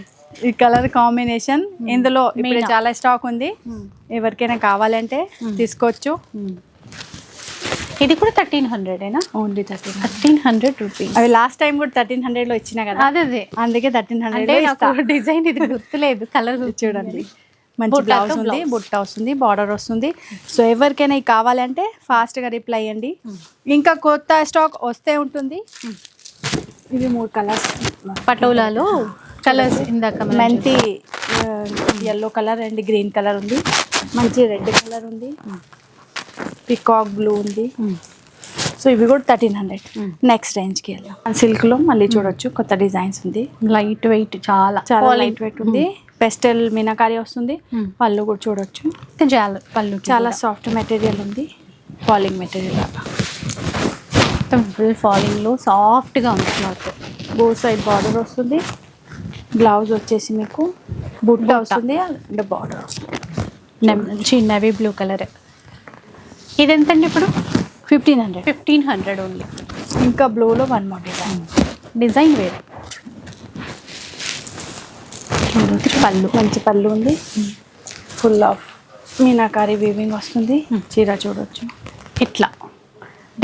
ఈ కలర్ కాంబినేషన్ ఇందులో ఇప్పుడు చాలా స్టాక్ ఉంది. ఎవరికైనా కావాలంటే తీసుకోవచ్చు.
ఇది కూడా 1300
ఓన్లీ
1300 రూపీస్.
అవి లాస్ట్ టైం కూడా 1300 లో ఇచ్చిన కదా,
అదే
అందుకే 1300
డిజైన్ ఇది గుర్తులేదు. కలర్
చూడండి, మంచి బ్లౌజ్ ఉంది, బుట్ట వస్తుంది, బార్డర్ వస్తుంది. సో ఎవరికైనా ఇవి కావాలంటే ఫాస్ట్గా రిప్లై అయ్యండి. ఇంకా కొత్త స్టాక్ వస్తే ఉంటుంది. ఇవి 3 కలర్స్
పటోలాలో కలర్స్ ఇందాక
మెంతి yellow colour and green colour ఉంది, మంచి రెడ్ కలర్ ఉంది, పికాక్ బ్లూ ఉంది. సో ఇవి కూడా 1300. నెక్స్ట్ రేంజ్కి వెళ్దాం. సిల్క్లో మళ్ళీ చూడొచ్చు, కొత్త డిజైన్స్ ఉంది.
లైట్ వెయిట్, చాలా
చాలా లైట్ వెయిట్ ఉంది. పెస్టల్ మీనాకారి వస్తుంది. పళ్ళు కూడా చూడొచ్చు,
పళ్ళు
చాలా సాఫ్ట్ మెటీరియల్ ఉంది, ఫాలింగ్ మెటీరియల్.
మొత్తం ఫుల్ ఫాలింగ్లో సాఫ్ట్గా ఉంది క్లాత్.
బోత్ సైడ్ బార్డర్ వస్తుంది. బ్లౌజ్ వచ్చేసి మీకు బుట్ట వస్తుంది అండ్ బార్డర్ వస్తుంది.
Navy blue colour. ఇది ఎంతండి ఇప్పుడు? 1500 ఓన్లీ.
ఇంకా బ్లూలో 1 మోర్
డిజైన్ వేరే. పళ్ళు
మంచి పళ్ళు ఉంది, ఫుల్ ఆఫ్ మీనాకారి వీవింగ్ వస్తుంది. చీర చూడొచ్చు,
ఇట్లా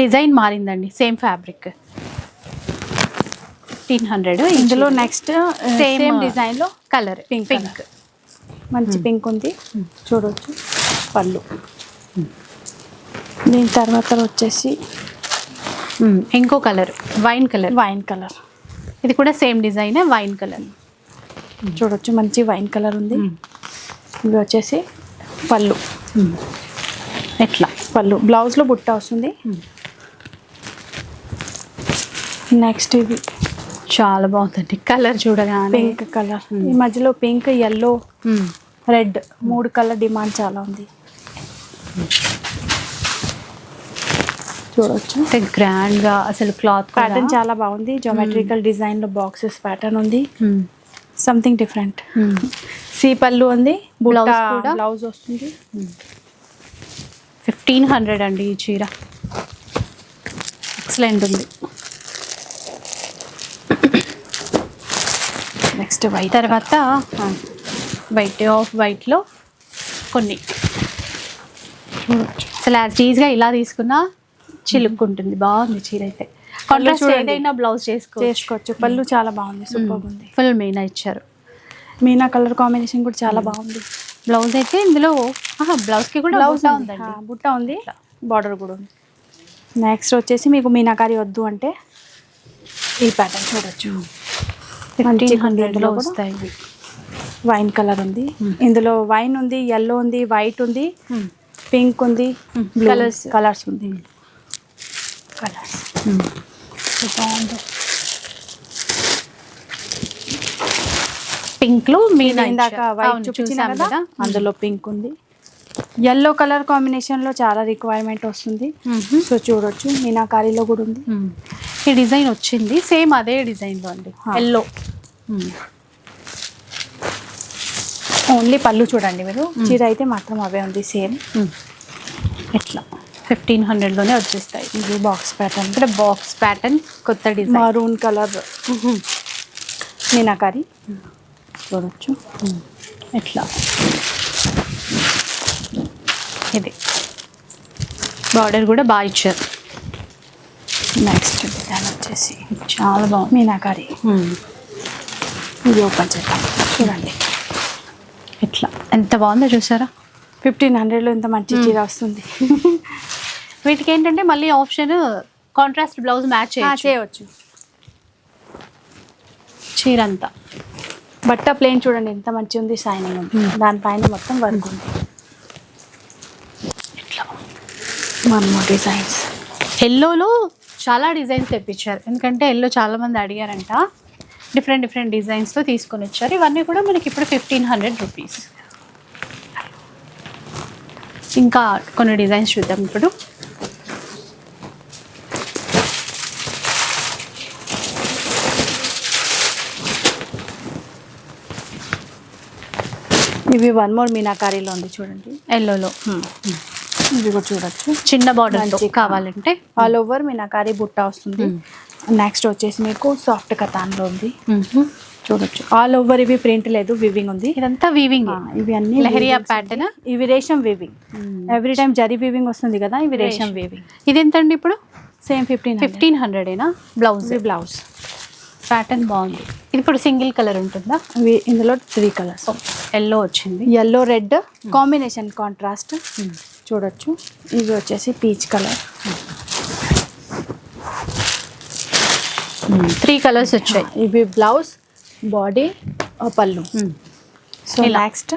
డిజైన్ మారిందండి, సేమ్ ఫ్యాబ్రిక్. 1500.
ఇందులో నెక్స్ట్ సేమ్ డిజైన్లో
కలర్ పింక్,
మంచి పింక్ ఉంది చూడొచ్చు. పళ్ళు దీని తర్వాత వచ్చేసి
ఇంకో కలర్ వైన్ కలర్. ఇది కూడా సేమ్ డిజైన్, వైన్ కలర్
చూడొచ్చు, మంచి వైన్ కలర్ ఉంది. ఇవి వచ్చేసి పళ్ళు,
ఎట్లా
పళ్ళు బ్లౌజ్లో బుట్ట వస్తుంది. నెక్స్ట్ ఇది
చాలా బాగుందండి, కలర్ చూడగానే
పింక్ కలర్. ఈ మధ్యలో pink, yellow, red 3 colour demand చాలా ఉంది. చూడొచ్చు,
గ్రాండ్ గా అసలు క్లాత్
ప్యాటర్న్ చాలా బాగుంది. జోమెట్రికల్ డిజైన్ లో బాక్సెస్ ప్యాటర్న్ ఉంది, సంథింగ్ డిఫరెంట్. సి పళ్ళు ఉంది, బ్లౌజ్ వస్తుంది.
1500 అండి ఈ చీర, ఎక్సలెంట్ ఉంది.
నెక్స్ట్ వైట్,
తర్వాత వైట్, ఆఫ్ వైట్లో కొన్ని చూడొచ్చు. అసలు యాజ్ ఈజ్గా ఇలా తీసుకున్నా చిలుక్కుంటుంది, బాగుంది చీర అయితే. కాంట్రాస్ట్ ఏదైనా బ్లౌజ్ చేసుకోవచ్చు.
పళ్ళు చాలా బాగుంది, సూపర్ ఉంది.
ఫుల్ మీనా ఇచ్చారు.
మీనా కలర్ కాంబినేషన్ కూడా చాలా బాగుంది.
బ్లౌజ్ అయితే ఇందులో బ్లౌజ్కి కూడా
బ్లౌజ్ ఉందండి, బుట్ట ఉంది, బార్డర్ కూడా ఉంది. నెక్స్ట్ వచ్చేసి మీకు మీనాకారి వద్దు అంటే ఈ ప్యాటర్న్ చూడొచ్చు.
1500లో వస్తాయి.
వైన్ కలర్ ఉంది, ఇందులో వైన్ ఉంది, ఎల్లో ఉంది, వైట్ ఉంది, పింక్ ఉంది, కలర్స్ ఉంది. కలర్స్ బాగుంది.
పింక్లో మీనా
ఇందాక వైట్ చూపించాం కదా, అందులో పింక్ ఉంది. ఎల్లో కలర్ కాంబినేషన్లో చాలా రిక్వైర్మెంట్ వస్తుంది. సో చూడొచ్చు, మీనాకారీలో కూడా ఉంది.
ఈ డిజైన్ వచ్చింది సేమ్ అదే డిజైన్లో అండి, ఎల్లో.
ఓన్లీ పళ్ళు చూడండి మీరు, చీర అయితే మాత్రం అవే ఉంది సేమ్.
ఇట్లా 1500లోనే వచ్చేస్తాయి.
ఇది బాక్స్ ప్యాటర్న్,
ఇక్కడ బాక్స్ ప్యాటర్న్, కొత్త డిజైన్,
మరూన్ కలర్ మీనాకారి చూడొచ్చు.
ఇట్లా ఇది బార్డర్ కూడా బాగా ఇచ్చారు.
నెక్స్ట్ డిజైన్ వచ్చేసి
చాలా బాగుంది,
మీనాకారి. ఇది ఓపెన్ చేద్దాం, చూడండి
ఇట్లా ఎంత బాగుందో చూసారా.
1500లో ఎంత మంచి చీర వస్తుంది.
వీటికి ఏంటంటే మళ్ళీ ఆప్షన్ కాంట్రాస్ట్ బ్లౌజ్ మ్యాచ్
చేయవచ్చు.
చీర అంతా
బట్ట ప్లేన్ చూడండి ఎంత మంచి ఉంది, షైనింగ్ ఉంది, దానిపైన మొత్తం వర్క్ ఉంది.
ఇట్లా
మన డిజైన్స్
ఎల్లోలో చాలా డిజైన్స్ తెప్పించారు, ఎందుకంటే ఎల్లో చాలా మంది అడిగారంట. డిఫరెంట్ డిజైన్స్తో తీసుకొని వచ్చారు. ఇవన్నీ కూడా మనకి ఇప్పుడు 1500 రూపీస్. ఇంకా కొన్ని డిజైన్స్ చూద్దాం ఇప్పుడు.
ఇవి 1 మోర్ మీనాకారీలో ఉంది చూడండి,
ఎల్లోలో
ఇవి కూడా చూడొచ్చు.
చిన్న బార్డర్
మంచి
కావాలంటే
ఆల్ ఓవర్ మీనాకారి బుట్ట వస్తుంది. నెక్స్ట్ వచ్చేసి మీకు సాఫ్ట్ కథాన్లో ఉంది, చూడొచ్చు. ఆల్ ఓవర్ ఇవి ప్రింట్ లేదు, వివింగ్ ఉంది.
ఇదంతా వీవింగ్,
ఇవి అన్ని
లహరియా ప్యాటర్న్.
ఇవి resham weaving, every time zari weaving వస్తుంది కదా, ఇవి రేషం వివింగ్.
ఇది ఎంతండి ఇప్పుడు?
Same
1500 blouse.
బ్లౌజ్
ప్యాటర్న్ బాగుంది. ఇది ఇప్పుడు సింగిల్ కలర్ ఉంటుందా?
ఇవి ఇందులో 3 కలర్స్.
ఎల్లో వచ్చింది,
ఎల్లో రెడ్ కాంబినేషన్ కాంట్రాస్ట్ చూడొచ్చు. ఇవి వచ్చేసి పీచ్ కలర్.
3 కలర్స్ వచ్చాయి.
ఇవి బ్లౌజ్, బాడీ, పళ్ళు. సో నెక్స్ట్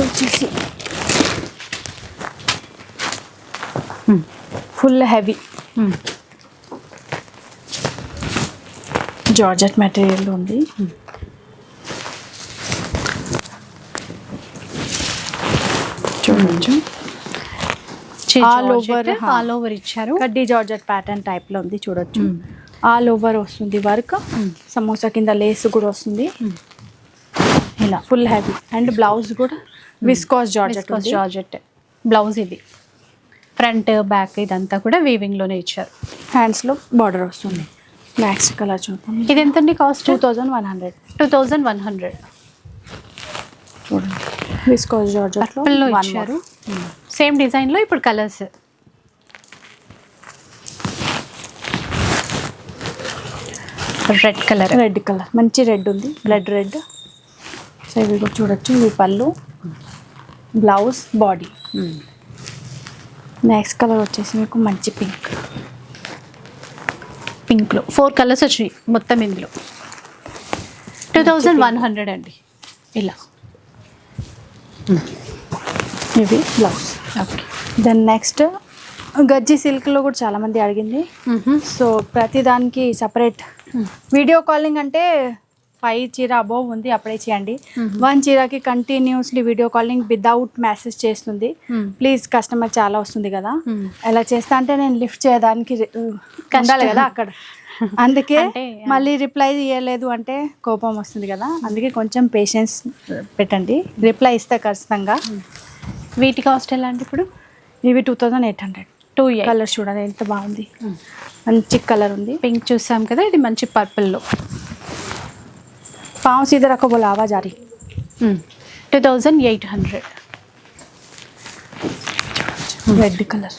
వచ్చేసి ఫుల్ హెవీ జార్జెట్ మెటీరియల్ ఉంది. చూడొచ్చు.
ఆల్ ఓవర్ ఇచ్చారు.
కడ్డీ జార్జెట్ ప్యాటర్న్ టైప్ లో ఉంది, చూడొచ్చు. ఆల్ ఓవర్ వస్తుంది వర్క్. సమోసా కింద లేస్ కూడా వస్తుంది. ఇలా ఫుల్ హెవీ. అండ్ బ్లౌజ్ కూడా విస్కాస్ జార్జెట్
బ్లౌజ్. ఇది ఫ్రంట్ బ్యాక్ ఇదంతా కూడా వీవింగ్ లోనే ఇచ్చారు.
హ్యాండ్స్ లో బార్డర్ వస్తుంది. నెక్స్ట్ కలర్ చూద్దాం.
ఇది ఎంతండి కాస్ట్?
2100.
2100
చూడండి. విస్కాస్ జార్జెట్
లో ఇచ్చారు. సేమ్ డిజైన్ లో ఇప్పుడు కలర్స్. రెడ్ కలర్
మంచి రెడ్ ఉంది, బ్లడ్ రెడ్. సో ఇవి కూడా చూడొచ్చు. ఇవి పళ్ళు, బ్లౌజ్, బాడీ. నెక్స్ట్ కలర్ వచ్చేసి మీకు మంచి
పింక్లో 4 కలర్స్ వచ్చినాయి మొత్తం ఇందులో. 2100 అండి. ఇలా
ఇవి బ్లౌజ్.
ఓకే.
దెన్ నెక్స్ట్ గజ్జి సిల్క్లో కూడా చాలామంది అడిగింది. సో ప్రతి దానికి సపరేట్ వీడియో కాలింగ్ అంటే 5 చీర అబోవ్ ఉంది, అప్పుడే చేయండి. 1 చీరకి continuously video calling without message చేస్తుంది. ప్లీజ్ కస్టమర్ చాలా వస్తుంది కదా, ఎలా చేస్తా అంటే నేను లిఫ్ట్ చేయడానికి ఉండాలి కదా అక్కడ. అందుకే మళ్ళీ రిప్లై ఇవ్వలేదు అంటే కోపం వస్తుంది కదా, అందుకే కొంచెం పేషెన్స్ పెట్టండి. రిప్లై ఇస్తే ఖచ్చితంగా.
వీటి కాస్ట్ ఎలా అంటే ఇప్పుడు?
ఇవి 2800. కలర్ చూడండి ఎంత బాగుంది, మంచి కలర్ ఉంది.
పింక్ చూసాం కదా, ఇది మంచి పర్పుల్లో.
पाँव सीधे रखो, बोला आवाज आ रही.
2800.
Red colour.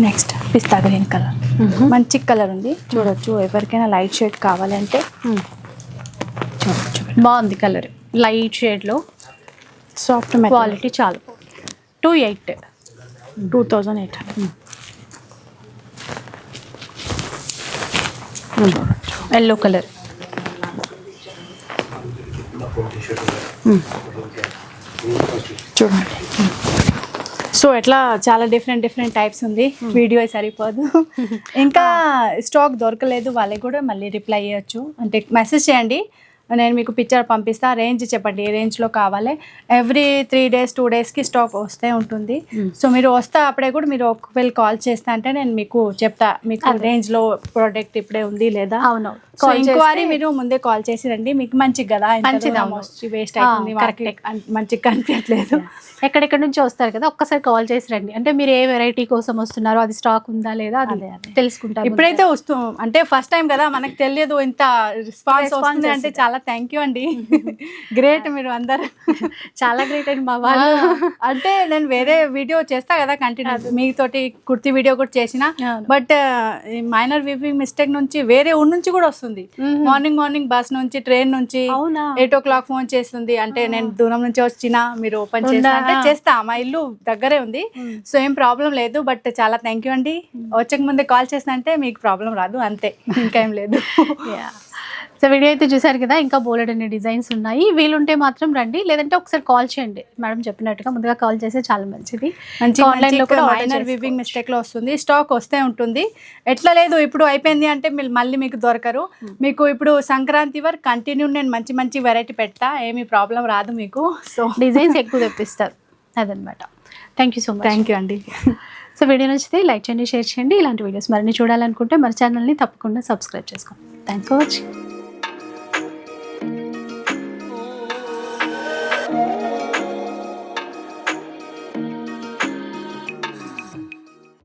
నెక్స్ట్ పిస్తా గ్రీన్ కలర్. మంచి కలర్ ఉంది, చూడొచ్చు. ఎవరికైనా లైట్ షేడ్ కావాలంటే చూడొచ్చు.
బాగుంది కలర్, లైట్ షేడ్లో
సాఫ్ట్
క్వాలిటీ చాలా. 2800. Yellow colour.
చూడండి. సో ఎట్లా చాలా డిఫరెంట్ టైప్స్ ఉంది. వీడియో సరిపోదు, ఇంకా స్టాక్ దొరకలేదు వాళ్ళకి కూడా మళ్ళీ రిప్లై చేయొచ్చు. అంటే మెసేజ్ చేయండి, నేను మీకు పిక్చర్ పంపిస్తా. రేంజ్ చెప్పండి, ఏ రేంజ్లో కావాలి. ఎవ్రీ 3 days 2 daysకి స్టాక్ వస్తే ఉంటుంది. సో మీరు వస్తే అప్పుడే కూడా మీరు ఒకవేళ కాల్ చేస్తా అంటే నేను మీకు చెప్తా, మీకు రేంజ్లో ప్రోడక్ట్ ఇప్పుడే ఉంది లేదా.
అవును,
ఇంక్వైరీ మీరు ముందే కాల్ చేసి రండి, మీకు మంచిగా కదా. వేస్ట్ అవుతుంది, మంచిగా కనిపించట్లేదు.
ఎక్కడెక్కడ నుంచి వస్తారు కదా, ఒక్కసారి కాల్ చేసి రండి. అంటే మీరు ఏ వెరైటీ కోసం వస్తున్నారో, అది స్టాక్ ఉందా లేదా అది తెలుసుకుంటారు.
ఇప్పుడైతే అంటే ఫస్ట్ టైం కదా, మనకు తెలియదు ఇంత రెస్పాన్స్ వస్తుంది అంటే చాలా థ్యాంక్ యూ అండి. గ్రేట్, మీరు అందరు
చాలా గ్రేట్ అండి మా వాళ్ళు.
అంటే నేను వేరే వీడియో చేస్తా కదా కంటిన్యూ, మీతోటి కుర్తి వీడియో కూడా చేసిన. బట్ మైనర్ వీవింగ్ మిస్టేక్ నుంచి వేరే ఊరు నుంచి కూడా వస్తుంది. మార్నింగ్ బస్ నుంచి, ట్రైన్ నుంచి 8 o'clock ఫోన్ చేస్తుంది. అంటే నేను దూరం నుంచి వచ్చినా మీరు ఓపెన్ చేస్తా అంటే చేస్తా, మా ఇల్లు దగ్గరే ఉంది. సో ఏం ప్రాబ్లం లేదు. బట్ చాలా థ్యాంక్ యూ అండి. వచ్చక ముందే కాల్ చేస్తా అంటే మీకు ప్రాబ్లం రాదు, అంతే, ఇంకేం లేదు.
సో వీడియో అయితే చూసారు కదా, ఇంకా బోలెడ్ అనే డిజైన్స్ ఉన్నాయి. వీలుంటే మాత్రం రండి, లేదంటే ఒకసారి కాల్ చేయండి. మేడం చెప్పినట్టుగా ముందుగా కాల్ చేస్తే చాలా మంచిది.
ఆన్లైన్లో కూడా మైనర్ వీవింగ్ మిస్టేక్లో వస్తుంది, స్టాక్ వస్తే ఉంటుంది. ఎట్లా లేదు ఇప్పుడు అయిపోయింది అంటే మళ్ళీ మీకు దొరకరు. మీకు ఇప్పుడు సంక్రాంతి వరకు కంటిన్యూ నేను మంచి వెరైటీ పెడతా, ఏమీ ప్రాబ్లం రాదు మీకు. సో
డిజైన్స్ ఎక్కువ తెప్పిస్తారు, అదనమాట. Thank you so much.
Thank you అండి.
సో వీడియో నచ్చితే లైక్ చేయండి, షేర్ చేయండి. ఇలాంటి వీడియోస్ మరిన్ని చూడాలనుకుంటే మన ఛానల్ని తప్పకుండా సబ్స్క్రైబ్ చేసుకోండి. Thanks for watching.